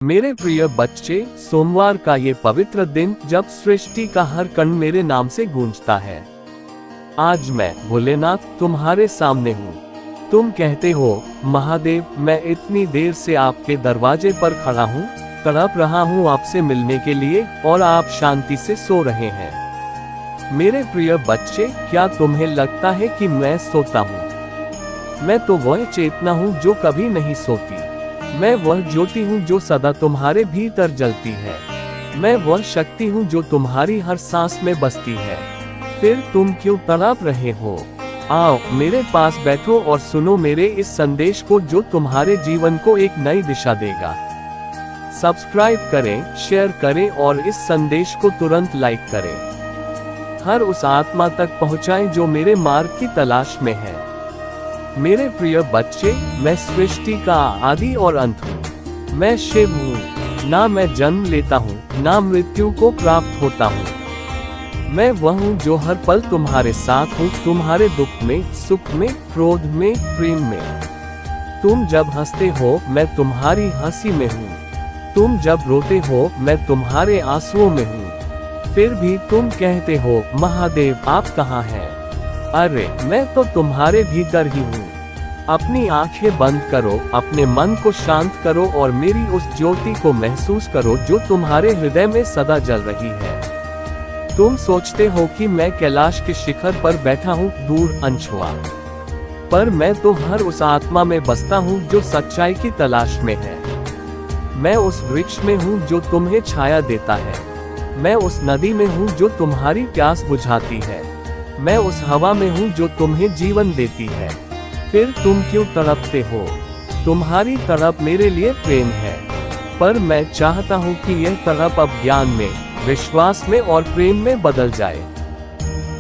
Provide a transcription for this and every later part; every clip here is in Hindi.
मेरे प्रिय बच्चे, सोमवार का ये पवित्र दिन जब सृष्टि का हर कण मेरे नाम से गूंजता है। आज मैं भोलेनाथ तुम्हारे सामने हूँ। तुम कहते हो, महादेव, मैं इतनी देर से आपके दरवाजे पर खड़ा हूँ, तड़प रहा हूँ आपसे मिलने के लिए, और आप शांति से सो रहे हैं। मेरे प्रिय बच्चे, क्या तुम्हें लगता है कि मैं सोता हूँ? मैं तो वह चेतना हूँ जो कभी नहीं सोती। मैं वह ज्योति हूँ जो सदा तुम्हारे भीतर जलती है। मैं वह शक्ति हूँ जो तुम्हारी हर सांस में बसती है। फिर तुम क्यों तड़प रहे हो? आओ मेरे पास बैठो और सुनो मेरे इस संदेश को जो तुम्हारे जीवन को एक नई दिशा देगा। सब्सक्राइब करें, शेयर करें और इस संदेश को तुरंत लाइक करें। हर उस आत्मा तक पहुंचाएं जो मेरे मार्ग की तलाश में है। मेरे प्रिय बच्चे, मैं सृष्टि का आदि और अंत हूँ। मैं शिव हूँ। ना मैं जन्म लेता हूँ, ना मृत्यु को प्राप्त होता हूँ। मैं वह हूँ जो हर पल तुम्हारे साथ हूँ, तुम्हारे दुख में, सुख में, क्रोध में, प्रेम में। तुम जब हंसते हो, मैं तुम्हारी हंसी में हूँ। तुम जब रोते हो, मैं तुम्हारे आंसुओं में हूँ। फिर भी तुम कहते हो, महादेव आप कहाँ हैं? अरे मैं तो तुम्हारे भीतर ही हूँ। अपनी आंखें बंद करो, अपने मन को शांत करो और मेरी उस ज्योति को महसूस करो जो तुम्हारे हृदय में सदा जल रही है। तुम सोचते हो कि मैं कैलाश के शिखर पर बैठा हूँ, दूर अनछुआ। पर मैं तो हर उस आत्मा में बसता हूँ जो सच्चाई की तलाश में है। मैं उस वृक्ष में हूँ जो तुम्हें छाया देता है। मैं उस नदी में हूँ जो तुम्हारी प्यास बुझाती है। मैं उस हवा में हूँ जो तुम्हें जीवन देती है। फिर तुम क्यों तड़पते हो? तुम्हारी तड़प मेरे लिए प्रेम है, पर मैं चाहता हूँ कि यह तड़प अब ज्ञान में, विश्वास में और प्रेम में बदल जाए।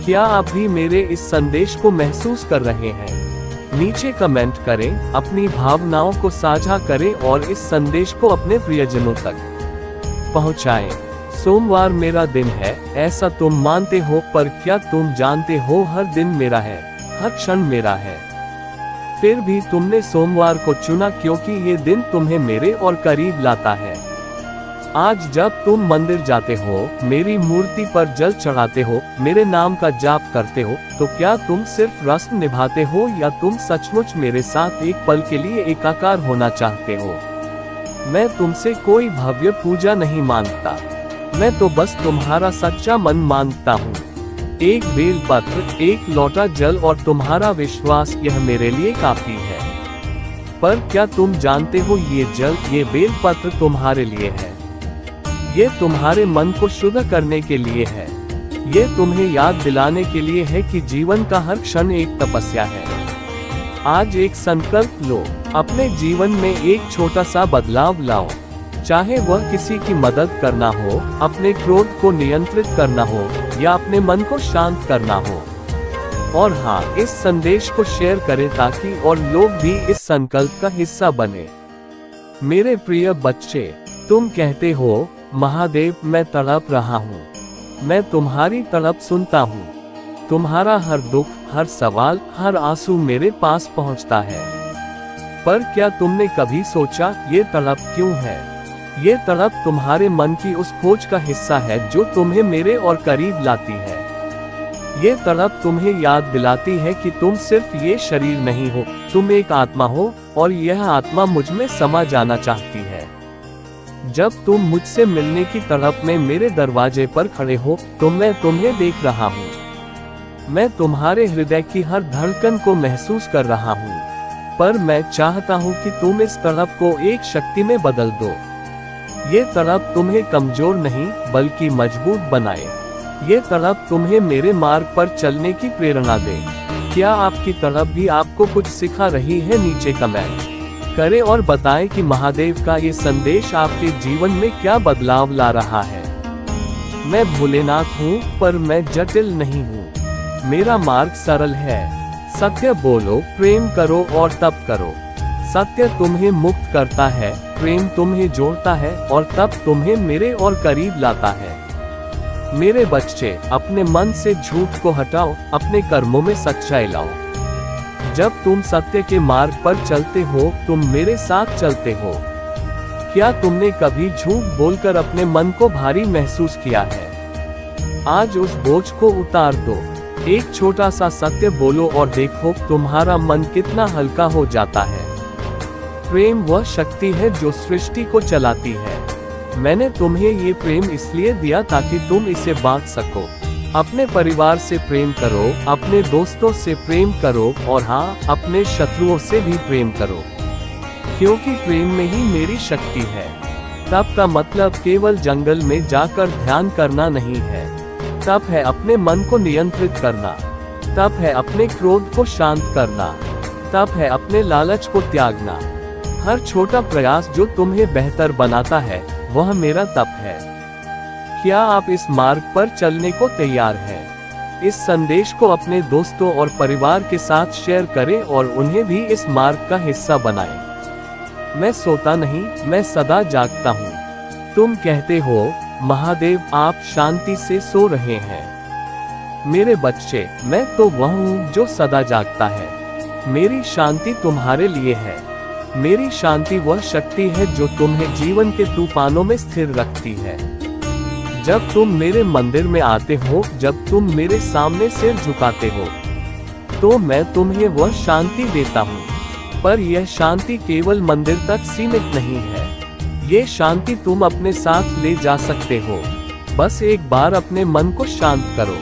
क्या आप भी मेरे इस संदेश को महसूस कर रहे हैं? नीचे कमेंट करें, अपनी भावनाओं को साझा करें और इस संदेश को अपने प्रियजनों तक पहुँचाएं। सोमवार मेरा दिन है, ऐसा तुम मानते हो, पर क्या तुम जानते हो हर दिन मेरा है, हर क्षण मेरा है। फिर भी तुमने सोमवार को चुना क्योंकि ये दिन तुम्हें मेरे और करीब लाता है। आज जब तुम मंदिर जाते हो, मेरी मूर्ति पर जल चढ़ाते हो, मेरे नाम का जाप करते हो, तो क्या तुम सिर्फ रस्म निभाते हो या तुम सचमुच मेरे साथ एक पल के लिए एकाकार होना चाहते हो? मैं तुमसे कोई भव्य पूजा नहीं मांगता, मैं तो बस तुम्हारा सच्चा मन मांगता हूँ। एक बेलपत्र, एक लोटा जल और तुम्हारा विश्वास, यह मेरे लिए काफी है। पर क्या तुम जानते हो, ये जल, ये बेलपत्र तुम्हारे लिए है। ये तुम्हारे मन को शुद्ध करने के लिए है। ये तुम्हें याद दिलाने के लिए है कि जीवन का हर क्षण एक तपस्या है। आज एक संकल्प लो, अपने जीवन में एक छोटा सा बदलाव लाओ। चाहे वह किसी की मदद करना हो, अपने क्रोध को नियंत्रित करना हो या अपने मन को शांत करना हो। और हाँ, इस संदेश को शेयर करें ताकि और लोग भी इस संकल्प का हिस्सा बने। मेरे प्रिय बच्चे, तुम कहते हो, महादेव मैं तड़प रहा हूँ। मैं तुम्हारी तड़प सुनता हूँ। तुम्हारा हर दुख, हर सवाल, हर आंसू मेरे पास पहुँचता है। पर क्या तुमने कभी सोचा, ये तड़प क्यों है? ये तड़प तुम्हारे मन की उस खोज का हिस्सा है जो तुम्हें मेरे और करीब लाती है। ये तड़प तुम्हें याद दिलाती है कि तुम सिर्फ ये शरीर नहीं हो, तुम एक आत्मा हो और यह आत्मा मुझ में समा जाना चाहती है। जब तुम मुझसे मिलने की तड़प में मेरे दरवाजे पर खड़े हो, तो मैं तुम्हें देख रहा हूँ। मैं तुम्हारे हृदय की हर धड़कन को महसूस कर रहा हूँ। पर मैं चाहता हूँ कि तुम इस तड़प को एक शक्ति में बदल दो। ये तड़प तुम्हें कमजोर नहीं बल्कि मजबूत बनाए। ये तड़प तुम्हें मेरे मार्ग पर चलने की प्रेरणा दे। क्या आपकी तड़प भी आपको कुछ सिखा रही है? नीचे कमेंट करें और बताएं कि महादेव का ये संदेश आपके जीवन में क्या बदलाव ला रहा है। मैं भोलेनाथ हूँ, पर मैं जटिल नहीं हूँ। मेरा मार्ग सरल है। सत्य बोलो, प्रेम करो और तप करो। सत्य तुम्हें मुक्त करता है, प्रेम तुम्हें जोड़ता है और तब तुम्हें मेरे और करीब लाता है। मेरे बच्चे, अपने मन से झूठ को हटाओ, अपने कर्मों में सच्चाई लाओ। जब तुम सत्य के मार्ग पर चलते हो, तुम मेरे साथ चलते हो। क्या तुमने कभी झूठ बोलकर अपने मन को भारी महसूस किया है? आज उस बोझ को उतार दो। एक छोटा सा सत्य बोलो और देखो तुम्हारा मन कितना हल्का हो जाता है। प्रेम वह शक्ति है जो सृष्टि को चलाती है। मैंने तुम्हें ये प्रेम इसलिए दिया ताकि तुम इसे बांट सको। अपने परिवार से प्रेम करो, अपने दोस्तों से प्रेम करो और हाँ, अपने शत्रुओं से भी प्रेम करो, क्योंकि प्रेम में ही मेरी शक्ति है। तप का मतलब केवल जंगल में जाकर ध्यान करना नहीं है। तप है अपने मन को नियंत्रित करना। तप है अपने क्रोध को शांत करना। तप है अपने लालच को त्यागना। हर छोटा प्रयास जो तुम्हें बेहतर बनाता है वह मेरा तप है। क्या आप इस मार्ग पर चलने को तैयार हैं? इस संदेश को अपने दोस्तों और परिवार के साथ शेयर करें और उन्हें भी इस मार्ग का हिस्सा बनाएं। मैं सोता नहीं, मैं सदा जागता हूँ। तुम कहते हो महादेव आप शांति से सो रहे हैं। मेरे बच्चे, मैं तो वह हूँ जो सदा जागता है। मेरी शांति तुम्हारे लिए है। मेरी शांति वह शक्ति है जो तुम्हें जीवन के तूफानों में स्थिर रखती है। जब तुम मेरे मंदिर में आते हो, जब तुम मेरे सामने सिर झुकाते हो, तो मैं तुम्हें वह शांति देता हूँ। पर यह शांति केवल मंदिर तक सीमित नहीं है। ये शांति तुम अपने साथ ले जा सकते हो। बस एक बार अपने मन को शांत करो,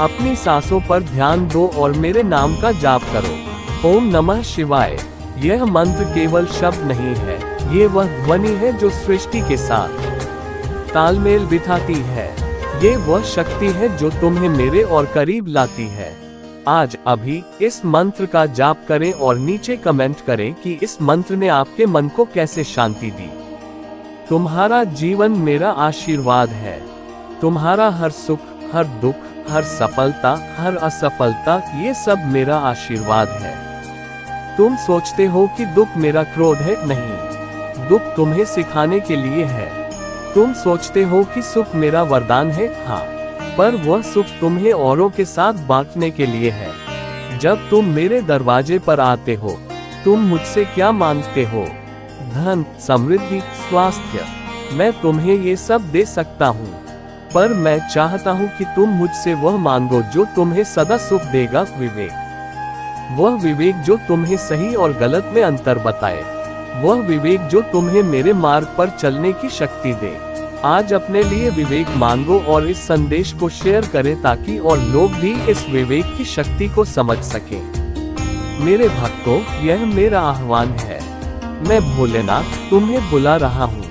अपनी सांसों पर ध्यान दो और मेरे नाम का जाप करो। ओम नमः शिवाय। यह मंत्र केवल शब्द नहीं है, ये वह ध्वनि है जो सृष्टि के साथ तालमेल बिठाती है। ये वह शक्ति है जो तुम्हें मेरे और करीब लाती है। आज अभी इस मंत्र का जाप करें और नीचे कमेंट करें कि इस मंत्र ने आपके मन को कैसे शांति दी। तुम्हारा जीवन मेरा आशीर्वाद है। तुम्हारा हर सुख, हर दुख, हर सफलता, हर असफलता, ये सब मेरा आशीर्वाद है। तुम सोचते हो कि दुख मेरा क्रोध है, नहीं, दुख तुम्हें सिखाने के लिए है। तुम सोचते हो कि सुख मेरा वरदान है, हाँ, पर वह सुख तुम्हें औरों के साथ बांटने के लिए है। जब तुम मेरे दरवाजे पर आते हो, तुम मुझसे क्या मांगते हो? धन, समृद्धि, स्वास्थ्य। मैं तुम्हें ये सब दे सकता हूँ, पर मैं चाहता हूँ कि तुम मुझसे वह मांगो जो तुम्हें सदा सुख देगा। विवेक, वह विवेक जो तुम्हें सही और गलत में अंतर बताए। वह विवेक जो तुम्हें मेरे मार्ग पर चलने की शक्ति दे। आज अपने लिए विवेक मांगो और इस संदेश को शेयर करें ताकि और लोग भी इस विवेक की शक्ति को समझ सकें। मेरे भक्तों, यह मेरा आह्वान है। मैं भोलेनाथ तुम्हें बुला रहा हूँ।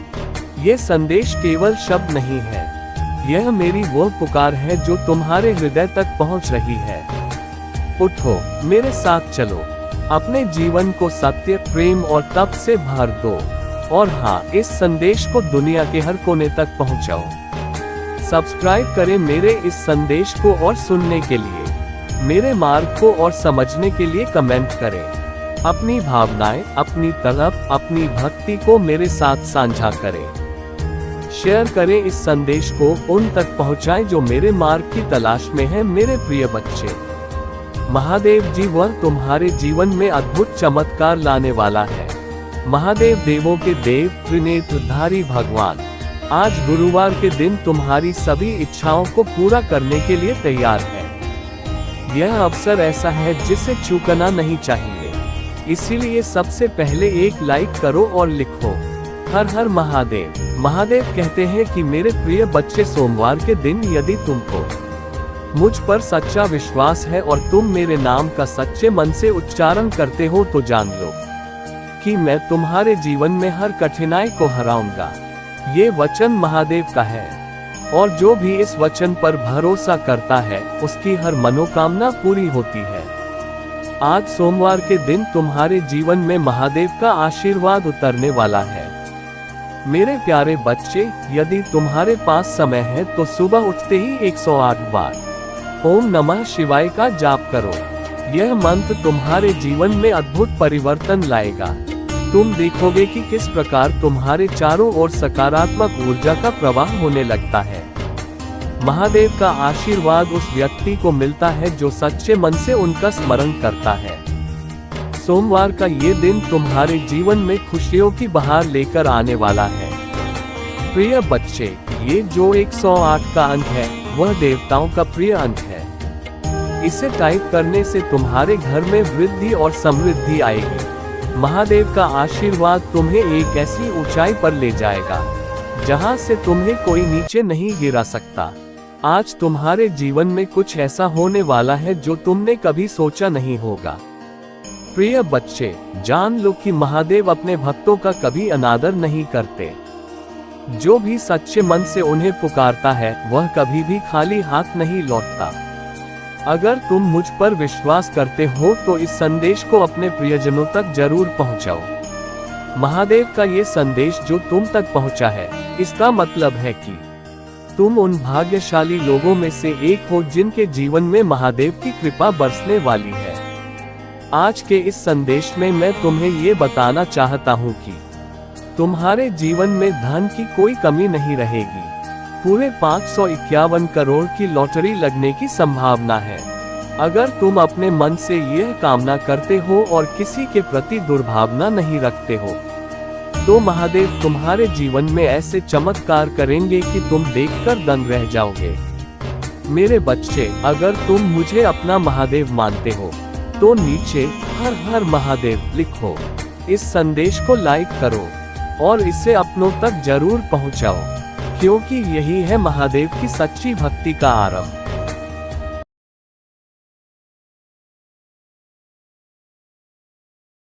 ये संदेश केवल शब्द नहीं है, यह मेरी वो पुकार है जो तुम्हारे हृदय तक पहुँच रही है। उठो, मेरे साथ चलो, अपने जीवन को सत्य, प्रेम और तप से भर दो और हाँ, इस संदेश को दुनिया के हर कोने तक पहुँचाओ। सब्सक्राइब करें मेरे इस संदेश को और सुनने के लिए। मेरे मार्ग को और समझने के लिए कमेंट करें। अपनी भावनाएं, अपनी तड़प, अपनी भक्ति को मेरे साथ साझा करें। शेयर करें इस संदेश को, उन तक पहुंचाएं जो मेरे मार्ग की तलाश में हैं। मेरे प्रिय बच्चे, महादेव जी वह तुम्हारे जीवन में अद्भुत चमत्कार लाने वाला है। महादेव देवों के देव, त्रिनेत्रधारी भगवान आज गुरुवार के दिन तुम्हारी सभी इच्छाओं को पूरा करने के लिए तैयार है। यह अवसर ऐसा है जिसे चूकना नहीं चाहिए। इसीलिए सबसे पहले एक लाइक करो और लिखो हर हर महादेव। महादेव कहते हैं कि मेरे प्रिय बच्चे, सोमवार के दिन यदि तुमको मुझ पर सच्चा विश्वास है और तुम मेरे नाम का सच्चे मन से उच्चारण करते हो तो जान लो कि मैं तुम्हारे जीवन में हर कठिनाई को हराऊंगा। ये वचन महादेव का है और जो भी इस वचन पर भरोसा करता है उसकी हर मनोकामना पूरी होती है। आज सोमवार के दिन तुम्हारे जीवन में महादेव का आशीर्वाद उतरने वाला है। मेरे प्यारे बच्चे, यदि तुम्हारे पास समय है तो सुबह उठते ही 108 बार ओम नमः शिवाय का जाप करो। यह मंत्र तुम्हारे जीवन में अद्भुत परिवर्तन लाएगा। तुम देखोगे कि किस प्रकार तुम्हारे चारों ओर सकारात्मक ऊर्जा का प्रवाह होने लगता है। महादेव का आशीर्वाद उस व्यक्ति को मिलता है जो सच्चे मन से उनका स्मरण करता है। सोमवार का ये दिन तुम्हारे जीवन में खुशियों की बहार लेकर आने वाला है। प्रिय बच्चे, ये जो 108 का अंक है वह देवताओं का प्रिय अंक है। इसे टाइप करने से तुम्हारे घर में वृद्धि और समृद्धि आएगी। महादेव का आशीर्वाद तुम्हें एक ऐसी ऊंचाई पर ले जाएगा जहां से तुम्हें कोई नीचे नहीं गिरा सकता। आज तुम्हारे जीवन में कुछ ऐसा होने वाला है जो तुमने कभी सोचा नहीं होगा। प्रिय बच्चे, जान लो कि महादेव अपने भक्तों का कभी अनादर नहीं करते। जो भी सच्चे मन से उन्हें पुकारता है वह कभी भी खाली हाथ नहीं लौटता। अगर तुम मुझ पर विश्वास करते हो तो इस संदेश को अपने प्रियजनों तक जरूर पहुंचाओ। महादेव का ये संदेश जो तुम तक पहुंचा है, इसका मतलब है कि तुम उन भाग्यशाली लोगों में से एक हो जिनके जीवन में महादेव की कृपा बरसने वाली है। आज के इस संदेश में मैं तुम्हें ये बताना चाहता हूँ कि तुम्हारे जीवन में धन की कोई कमी नहीं रहेगी। पूरे 551 करोड़ की लॉटरी लगने की संभावना है। अगर तुम अपने मन से यह कामना करते हो और किसी के प्रति दुर्भावना नहीं रखते हो तो महादेव तुम्हारे जीवन में ऐसे चमत्कार करेंगे कि तुम देखकर दंग रह जाओगे। मेरे बच्चे, अगर तुम मुझे अपना महादेव मानते हो तो नीचे हर हर महादेव लिखो। इस संदेश को लाइक करो और इसे अपनों तक जरूर पहुंचाओ, क्योंकि यही है महादेव की सच्ची भक्ति का आरंभ।